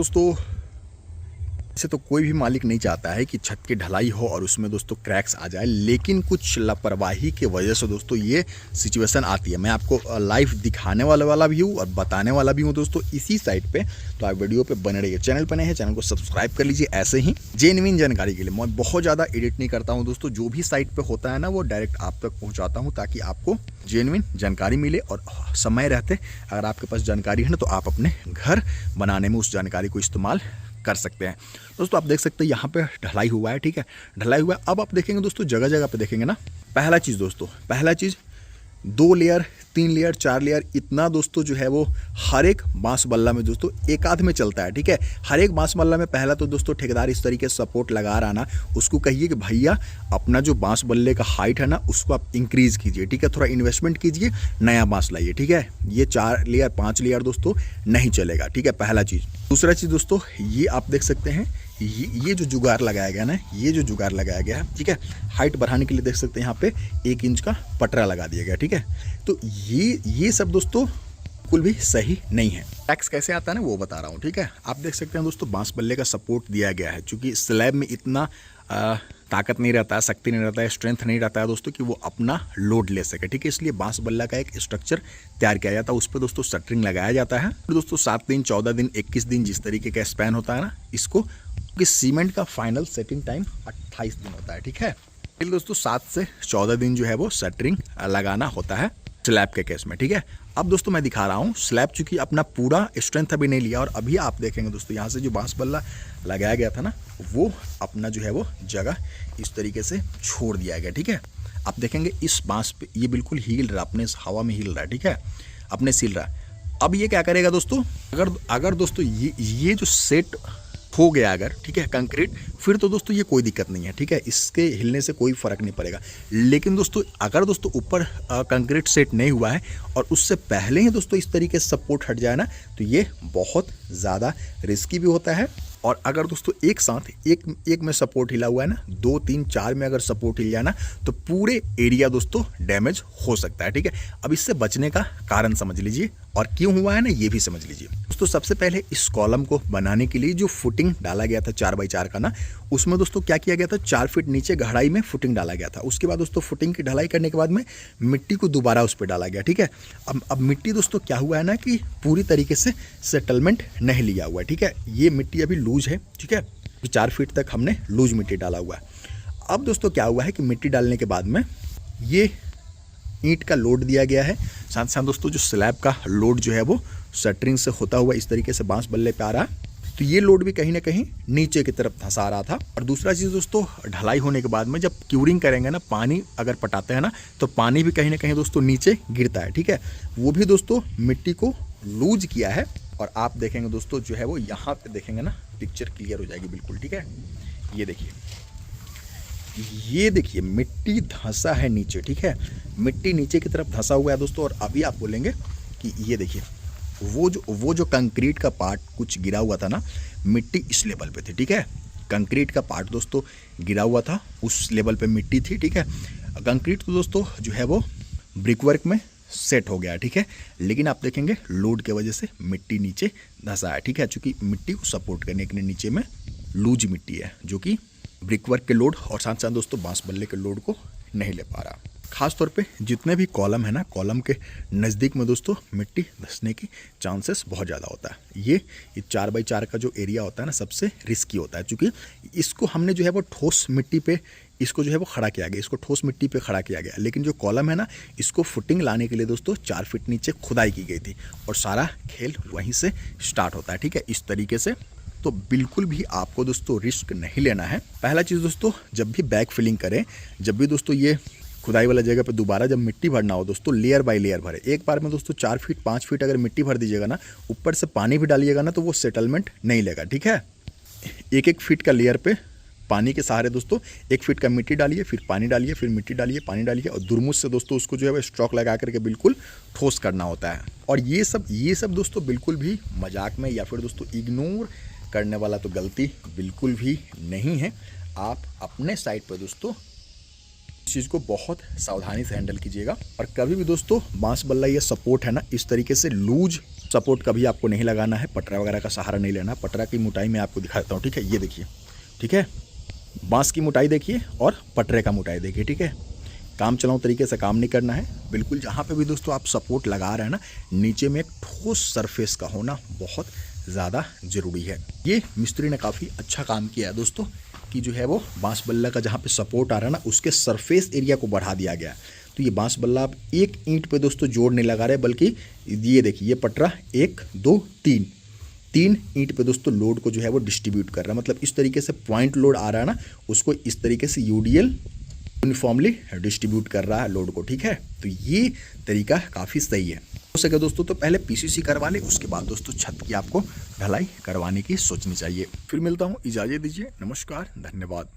दोस्तों ऐसे तो कोई भी मालिक नहीं चाहता है कि छत की ढलाई हो और उसमें दोस्तों क्रैक्स आ जाए, लेकिन कुछ लापरवाही की वजह से दोस्तों ये सिचुएशन आती है। मैं आपको लाइव दिखाने वाला भी हूँ और बताने वाला भी हूँ दोस्तों इसी साइट पे। तो आप वीडियो पे बने रहिए। चैनल पर नए हैं, चैनल को सब्सक्राइब कर लीजिए। ऐसे ही जेन्युइन जानकारी के लिए मैं बहुत ज़्यादा एडिट नहीं करता हूँ दोस्तों। जो भी साइट पर होता है ना वो डायरेक्ट आप तक पहुँचाता हूँ ताकि आपको जेन्युइन जानकारी मिले और समय रहते अगर आपके पास जानकारी है ना तो आप अपने घर बनाने में उस जानकारी को इस्तेमाल कर सकते हैं। दोस्तों आप देख सकते हैं यहाँ पे ढलाई हुआ है, ठीक है, ढलाई हुआ है। अब आप देखेंगे दोस्तों जगह जगह पे देखेंगे ना, पहला चीज़ 2 लेयर 3 लेयर 4 लेयर इतना दोस्तों जो है वो हर एक बांस बल्ला में दोस्तों एक आध में चलता है, ठीक है। हर एक बांस बल्ला में पहला तो दोस्तों ठेकेदार इस तरीके से सपोर्ट लगा रहा ना, उसको कहिए कि भैया अपना जो बांस बल्ले का हाइट है ना उसको आप इंक्रीज कीजिए, ठीक है, थोड़ा इन्वेस्टमेंट कीजिए, नया बांस लाइए, ठीक है। ये 4 लेयर 5 लेयर दोस्तों नहीं चलेगा, ठीक है, पहला चीज़। दूसरा चीज़ दोस्तों ये आप देख सकते हैं ये जो जुगाड़ लगाया गया ना, ये जो जुगाड़ लगाया गया है, ठीक है, हाइट बढ़ाने के लिए देख सकते हैं यहाँ पे 1 इंच का पटरा लगा दिया गया, ठीक है। तो ये सब दोस्तों बिल्कुल भी सही नहीं है। टैक्स कैसे आता है ना वो बता रहा हूँ, ठीक है। आप देख सकते हैं दोस्तों बांस बल्ले का सपोर्ट दिया गया है, चूँकि स्लैब में इतना ताकत नहीं रहता है, शक्ति नहीं रहता है, स्ट्रेंथ नहीं रहता है दोस्तों कि वो अपना लोड ले सके, ठीक है। इसलिए बांस बल्ला का एक स्ट्रक्चर तैयार किया जाता है, उस पर दोस्तों शटरिंग लगाया जाता है। फिर दोस्तों 7 दिन 14 दिन 21 दिन जिस तरीके का स्पैन होता है ना, इसको कि सीमेंट का फाइनल सेटिंग टाइम 28 दिन होता है, ठीक है। फिर दोस्तों 7 से 14 दिन जो है वो शटरिंग लगाना होता है स्लैब के केस में, ठीक है। अब दोस्तों मैं दिखा रहा हूँ स्लैब चूंकि अपना पूरा स्ट्रेंथ अभी नहीं लिया और अभी आप देखेंगे दोस्तों यहाँ से जो बांस बल्ला लगाया गया था ना वो अपना जो है वो जगह इस तरीके से छोड़ दिया गया, ठीक है। आप देखेंगे इस बांस पे ये बिल्कुल हिल रहा, अपने हवा में हिल रहा है, ठीक है, अपने सिल रहा है। अब ये क्या करेगा दोस्तों, अगर दोस्तों ये जो सेट हो गया अगर, ठीक है, कंक्रीट, फिर तो दोस्तों ये कोई दिक्कत नहीं है, ठीक है, इसके हिलने से कोई फर्क नहीं पड़ेगा। लेकिन दोस्तों अगर दोस्तों ऊपर कंक्रीट सेट नहीं हुआ है और उससे पहले ही दोस्तों इस तरीके से सपोर्ट हट जाए ना तो ये बहुत ज़्यादा रिस्की भी होता है। और अगर दोस्तों एक साथ एक में सपोर्ट हिला हुआ है ना, 2 3 4 में अगर सपोर्ट हिल जाए ना तो पूरे एरिया दोस्तों डैमेज हो सकता है, ठीक है। अब इससे बचने का कारण समझ लीजिए और क्यों हुआ है ना ये भी समझ लीजिए दोस्तों। सबसे पहले इस कॉलम को बनाने के लिए जो फुटिंग डाला गया था 4x4 का ना, उसमें दोस्तों क्या किया गया था, 4 फीट नीचे गहराई में फुटिंग डाला गया था। उसके बाद दोस्तों फुटिंग की ढलाई करने के बाद में मिट्टी को दोबारा उस पर डाला गया, ठीक है। अब मिट्टी दोस्तों क्या हुआ है ना कि पूरी तरीके से सेटलमेंट नहीं लिया हुआ है, ठीक है। ये मिट्टी अभी लूज है, ठीक है, 4 फीट तक हमने लूज मिट्टी डाला हुआ है। अब दोस्तों क्या हुआ है कि मिट्टी डालने के बाद में ये ईंट का लोड दिया गया है, साथ साथ दोस्तों जो स्लैब का लोड जो है वो शटरिंग से होता हुआ इस तरीके से बांस बल्ले पे आ रहा है, तो ये लोड भी कहीं ना कहीं नीचे की तरफ धंसा रहा था। और दूसरा चीज़ दोस्तों ढलाई होने के बाद में जब क्यूरिंग करेंगे ना, पानी अगर पटाते हैं ना तो पानी भी कहीं ना कहीं दोस्तों नीचे गिरता है, ठीक है। वो भी दोस्तों मिट्टी को लूज किया है। और आप देखेंगे दोस्तों जो है वो यहाँ पे देखेंगे ना पिक्चर क्लियर हो जाएगी बिल्कुल, ठीक है। ये देखिए मिट्टी धंसा है नीचे, ठीक है, मिट्टी नीचे की तरफ धंसा हुआ है दोस्तों। और अभी आप बोलेंगे कि ये देखिए वो जो कंक्रीट का पार्ट कुछ गिरा हुआ था ना, मिट्टी इस लेवल पे थी, ठीक है, कंक्रीट का पार्ट दोस्तों गिरा हुआ था, उस लेवल पे मिट्टी थी, ठीक है। कंक्रीट तो दोस्तों जो है वो ब्रिक वर्क में सेट हो गया, ठीक है, लेकिन आप देखेंगे लोड के वजह से मिट्टी नीचे धंसा है, ठीक है, चूँकि मिट्टी को सपोर्ट करने के लिए नीचे में लूज मिट्टी है जो कि ब्रिक वर्क के लोड और साथ साथ दोस्तों बांस बल्ले के लोड को नहीं ले पा रहा। खास तौर पे जितने भी कॉलम है ना, कॉलम के नज़दीक में दोस्तों मिट्टी धंसने की चांसेस बहुत ज़्यादा होता है। ये 4x4 का जो एरिया होता है ना सबसे रिस्की होता है, क्योंकि इसको हमने जो है वो ठोस मिट्टी पे इसको जो है वो खड़ा किया गया, इसको ठोस मिट्टी पे खड़ा किया गया। लेकिन जो कॉलम है ना इसको फुटिंग लाने के लिए दोस्तों 4 फीट नीचे खुदाई की गई थी और सारा खेल वहीं से स्टार्ट होता है, ठीक है, इस तरीके से। तो बिल्कुल भी आपको दोस्तों रिस्क नहीं लेना है। पहला चीज़ दोस्तों जब भी बैक फिलिंग करें, जब भी दोस्तों ये खुदाई वाला जगह पे दोबारा जब मिट्टी भरना हो दोस्तों, लेयर बाय लेयर भरे। एक बार में दोस्तों 4 फीट 5 फीट अगर मिट्टी भर दीजिएगा ना, ऊपर से पानी भी डालिएगा ना तो वो सेटलमेंट नहीं लेगा, ठीक है। 1-1 फीट का लेयर पे पानी के सहारे दोस्तों 1 फीट का मिट्टी डालिए, फिर पानी डालिए, फिर मिट्टी डालिए, पानी डालिए और दुरमुस से दोस्तों उसको जो है वो स्ट्रोक लगा करके बिल्कुल ठोस करना होता है। और ये सब दोस्तों बिल्कुल भी मजाक में या फिर दोस्तों इग्नोर करने वाला तो गलती बिल्कुल भी नहीं है। आप अपने साइड पर दोस्तों इस चीज़ को बहुत सावधानी से हैंडल कीजिएगा। और कभी भी दोस्तों बांस बल्ला ये सपोर्ट है ना इस तरीके से लूज सपोर्ट कभी आपको नहीं लगाना है, पटरा वगैरह का सहारा नहीं लेना। पटरा की मोटाई मैं आपको दिखा देता हूँ, ठीक है। ये देखिए, ठीक है, बांस की मोटाई देखिए और पटरे का मोटाई देखिए, ठीक है। काम चलाऊ तरीके से काम नहीं करना है बिल्कुल। जहाँ पे भी दोस्तों आप सपोर्ट लगा रहे हैं ना, नीचे में एक ठोस सरफेस का होना बहुत ज़्यादा ज़रूरी है। ये मिस्त्री ने काफ़ी अच्छा काम किया है दोस्तों कि जो है वो बांस बल्ला का जहाँ पे सपोर्ट आ रहा है ना, उसके सरफेस एरिया को बढ़ा दिया गया। तो ये बांस बल्ला आप एक ईंट पे दोस्तों जोड़ नहीं लगा रहे, बल्कि ये देखिए, ये पटरा 1 2 3 ईंट पे दोस्तों लोड को जो है वो डिस्ट्रीब्यूट कर रहा है। मतलब इस तरीके से पॉइंट लोड आ रहा है ना, उसको इस तरीके से यूडीएल यूनिफॉर्मली डिस्ट्रीब्यूट कर रहा है लोड को, ठीक है। तो ये तरीका काफ़ी सही है। हो सके दोस्तों तो पहले पीसीसी करवा ले, उसके बाद दोस्तों छत की आपको ढलाई करवाने की सोचनी चाहिए। फिर मिलता हूँ, इजाज़त दीजिए, नमस्कार, धन्यवाद।